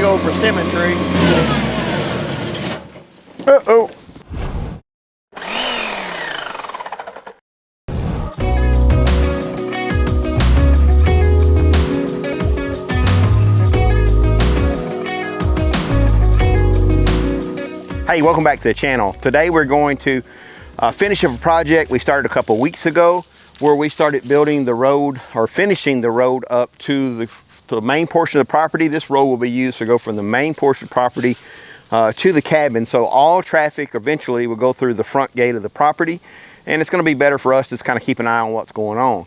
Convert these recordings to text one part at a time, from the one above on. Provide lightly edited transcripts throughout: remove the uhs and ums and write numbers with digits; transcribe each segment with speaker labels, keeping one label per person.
Speaker 1: big old persimmon tree. Uh-oh. Hey, welcome back to the channel. Today we're going to finish up a project we started a couple weeks ago where we started building the road or finishing the road up to the main portion of the property. This road will be used to go from the main portion of the property to the cabin. So all traffic eventually will go through the front gate of the property, and it's going to be better for us to just kind of keep an eye on what's going on.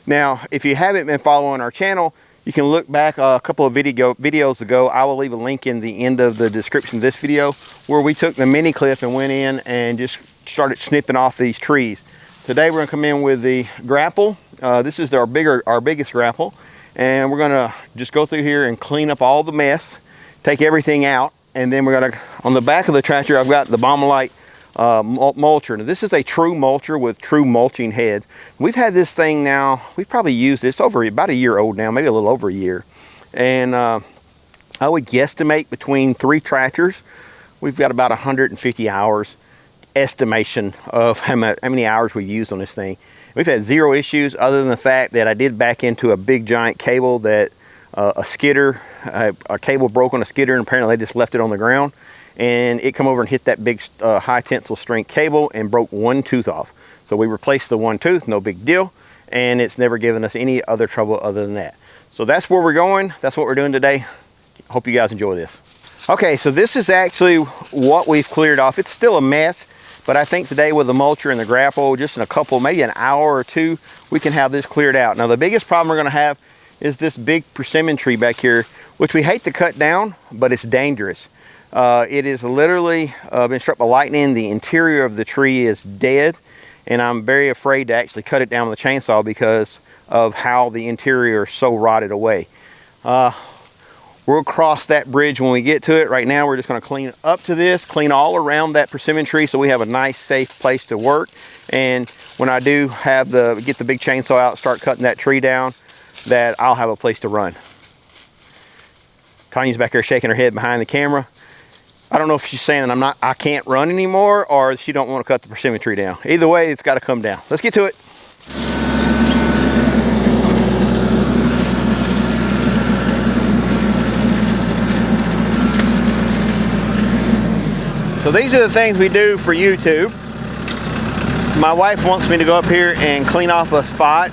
Speaker 1: Now, if you haven't been following our channel, you can look back a couple of videos ago. I will leave a link in the end of the description of this video where we took the mini clip and went in and just started snipping off these trees. Today we're going to come in with the grapple. This is our biggest grapple, and we're going to just go through here and clean up all the mess, take everything out, and then we're going to, on the back of the tractor, I've got the Baumalight mulcher. Now, this is a true mulcher with true mulching heads. We've had this thing now, we've probably used this over about a year old now, maybe a little over a year. And I would guesstimate between 3 tractors, we've got about 150 hours estimation of how many hours we've used on this thing. We've had 0 issues other than the fact that I did back into a big giant cable that a cable broke on a skidder, and apparently they just left it on the ground. And it come over and hit that big high tensile strength cable and broke one tooth off. So we replaced the one tooth, no big deal, and it's never given us any other trouble other than that. So that's where we're going. That's what we're doing today. Hope you guys enjoy this. Okay, so this is actually what we've cleared off. It's still a mess, but I think today with the mulcher and the grapple, just in a couple, maybe an hour or 2, we can have this cleared out. Now, the biggest problem we're gonna have is this big persimmon tree back here, which we hate to cut down, but it's dangerous. It is literally been struck by lightning. The interior of the tree is dead, and I'm very afraid to actually cut it down with a chainsaw because of how the interior is so rotted away. We'll cross that bridge when we get to it. Right now we're just going to clean up to this, clean all around that persimmon tree so we have a nice safe place to work. And when I do have get the big chainsaw out, start cutting that tree down, that I'll have a place to run. Tanya's back here shaking her head behind the camera. I don't know if she's saying that I can't run anymore, or she don't want to cut the persimmon tree down. Either way, it's got to come down. Let's get to it. So these are the things we do for YouTube. My wife wants me to go up here and clean off a spot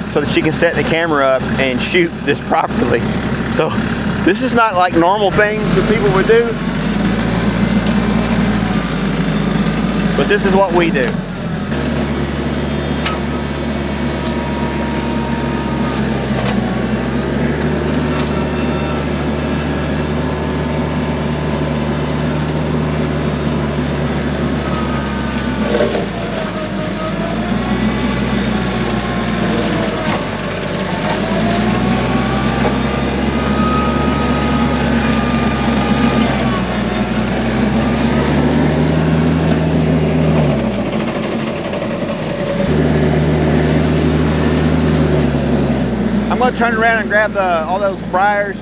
Speaker 1: so that she can set the camera up and shoot this properly. So this is not like normal things that people would do, but this is what we do. I'm going to turn around and grab all those briars.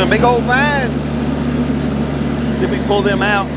Speaker 1: some big old vines. See if we can pull them out.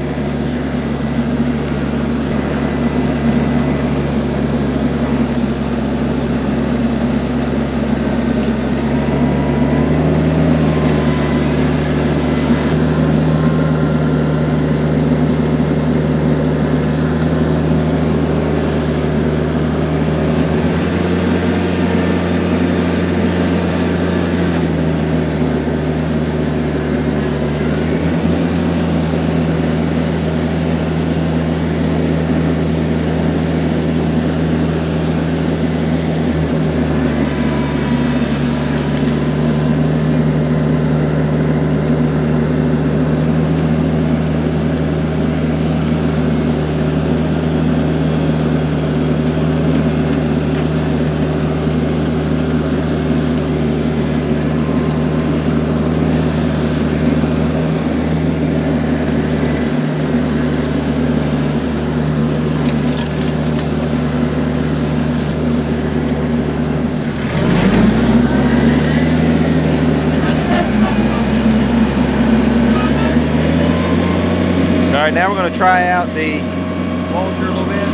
Speaker 1: All right, now we're going to try out the Mulcher a little bit.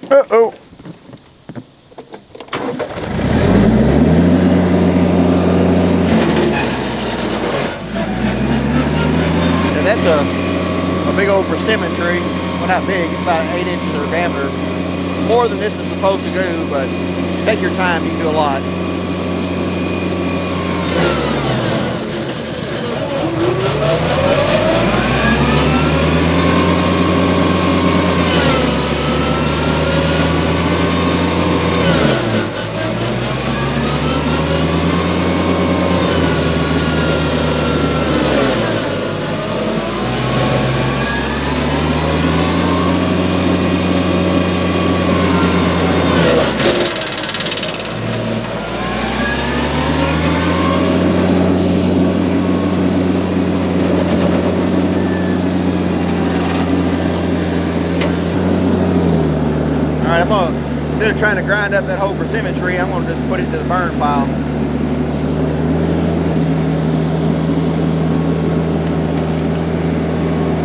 Speaker 1: Uh-oh. And that's a big symmetry. Well, not big, it's about 8 inches in diameter. More than this is supposed to do, but if you take your time, you can do a lot. I'm gonna, instead of trying to grind up that hole for symmetry, I'm gonna just put it to the burn pile.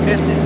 Speaker 1: Piston.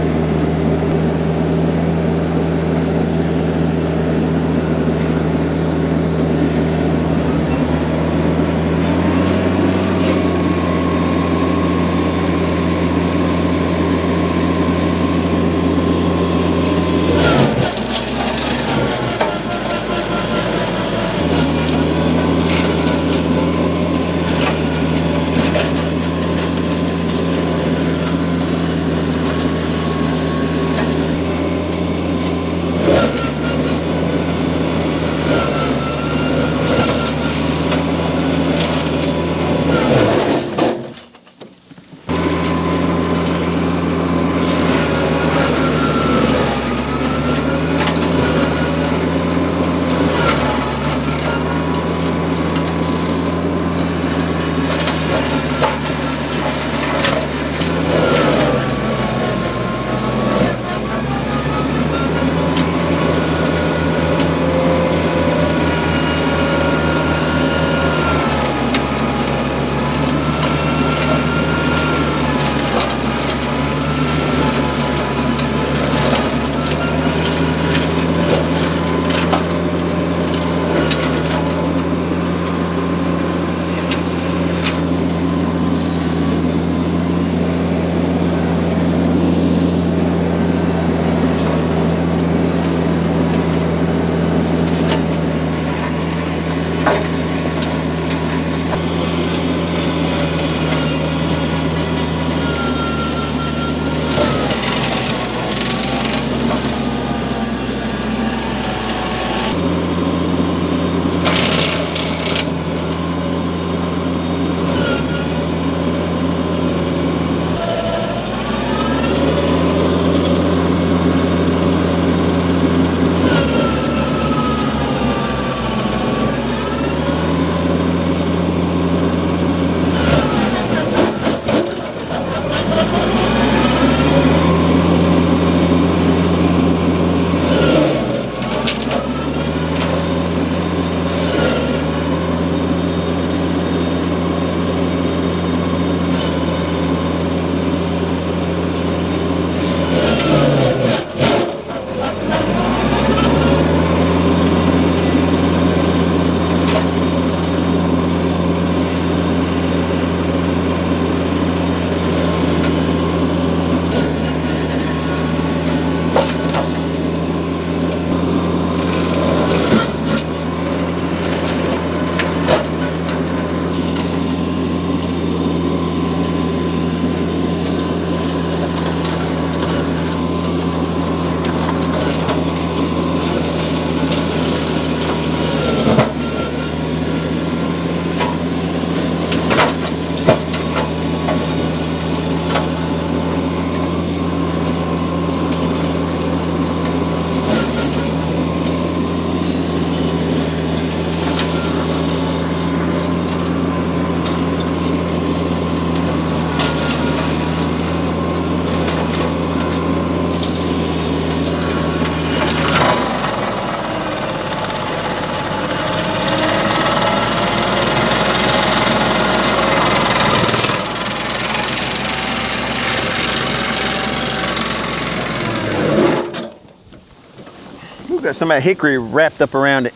Speaker 1: Got some of that hickory wrapped up around it.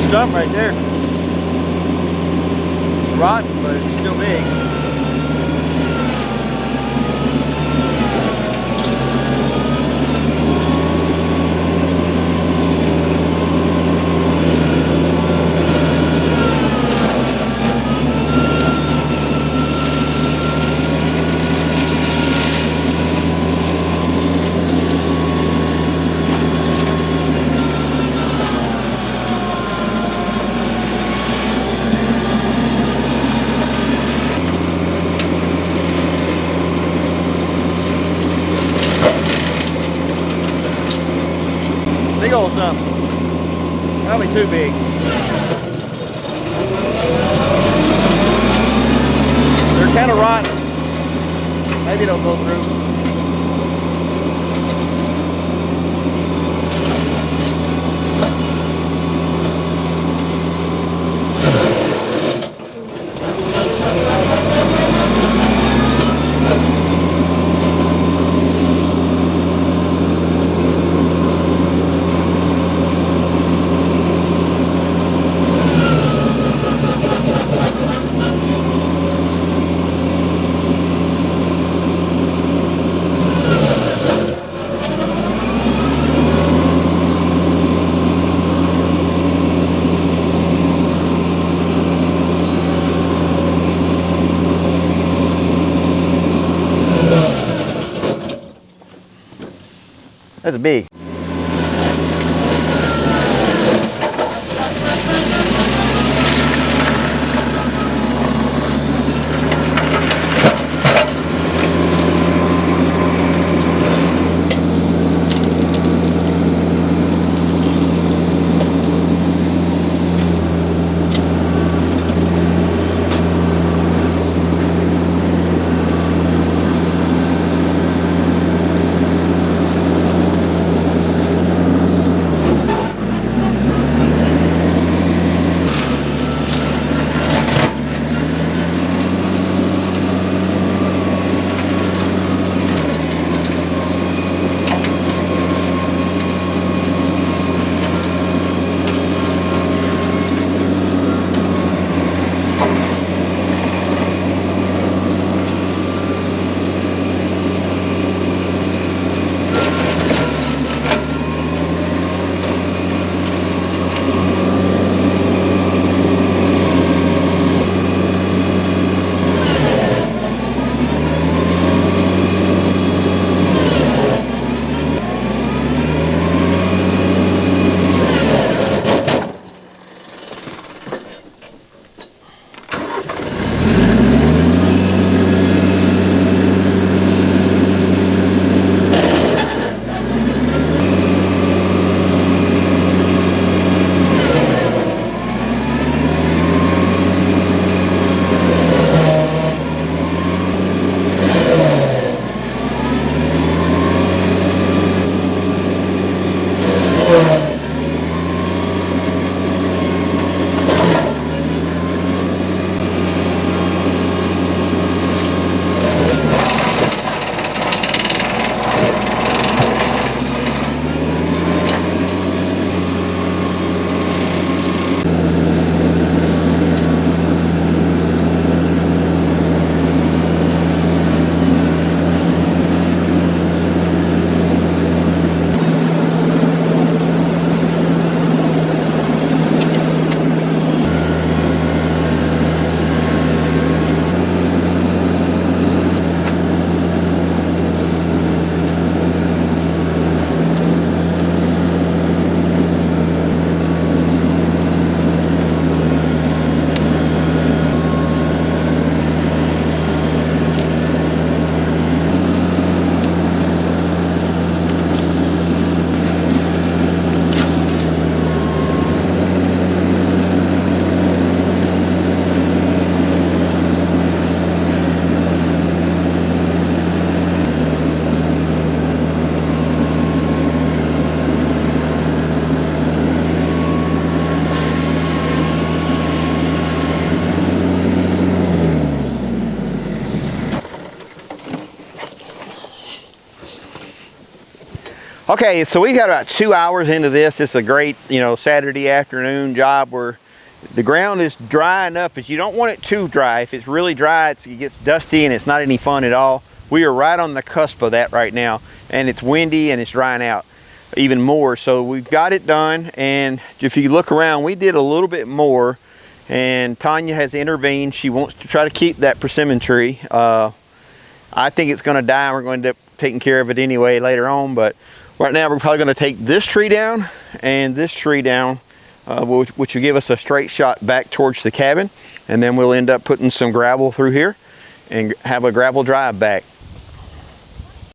Speaker 1: stump right there. Rotten, but it's still big. Big old stumps. That'll be too big. They're kind of rotten. Maybe it'll go through. That's big. Okay, so we got about 2 hours into this. It's a great, you know, Saturday afternoon job where the ground is drying up. But you don't want it too dry. If it's really dry, it gets dusty and it's not any fun at all. We are right on the cusp of that right now, and it's windy and it's drying out even more. So we've got it done, and if you look around, we did a little bit more, and Tanya has intervened. She wants to try to keep that persimmon tree. I think it's going to die. We're going to end up taking care of it anyway later on, but right now we're probably going to take this tree down and this tree down, which will give us a straight shot back towards the cabin, and then we'll end up putting some gravel through here and have a gravel drive back.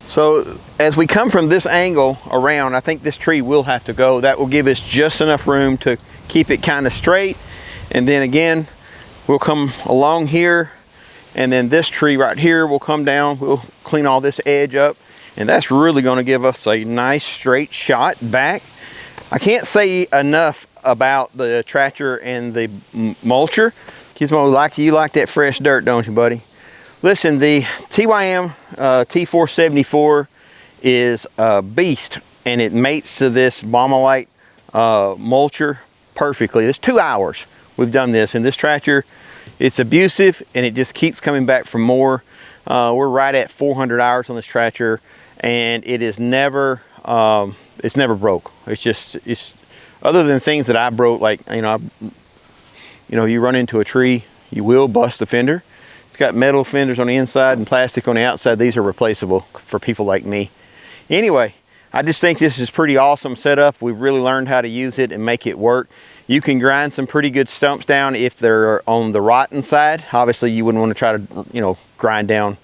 Speaker 1: So as we come from this angle around, I think this tree will have to go. That will give us just enough room to keep it kind of straight. And then again, we'll come along here, and then this tree right here will come down. We'll clean all this edge up, and that's really going to give us a nice straight shot back. I can't say enough about the tractor and the mulcher. Gizmo, you like that fresh dirt, don't you, buddy? Listen, the TYM T474 is a beast, and it mates to this Baumalight mulcher perfectly. It's 2 hours we've done this, and this tractor, it's abusive, and it just keeps coming back for more. We're right at 400 hours on this tractor, and it is never broke. It's other than things that I broke, like you run into a tree, you will bust the fender. It's got metal fenders on the inside and plastic on the outside. These are replaceable for people like me. Anyway, I just think this is pretty awesome setup. We've really learned how to use it and make it work. You can grind some pretty good stumps down if they're on the rotten side. Obviously, you wouldn't want to try to, grind down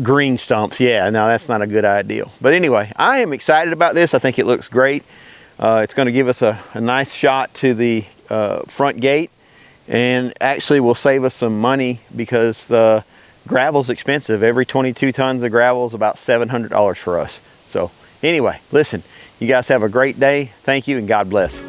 Speaker 1: green stumps. Yeah, no, that's not a good idea. But anyway, I am excited about this. I think it looks great. It's going to give us a nice shot to the front gate, and actually will save us some money because the gravel's expensive. Every 22 tons of gravel is about $700 for us. So anyway, listen, you guys have a great day. Thank you, and God bless.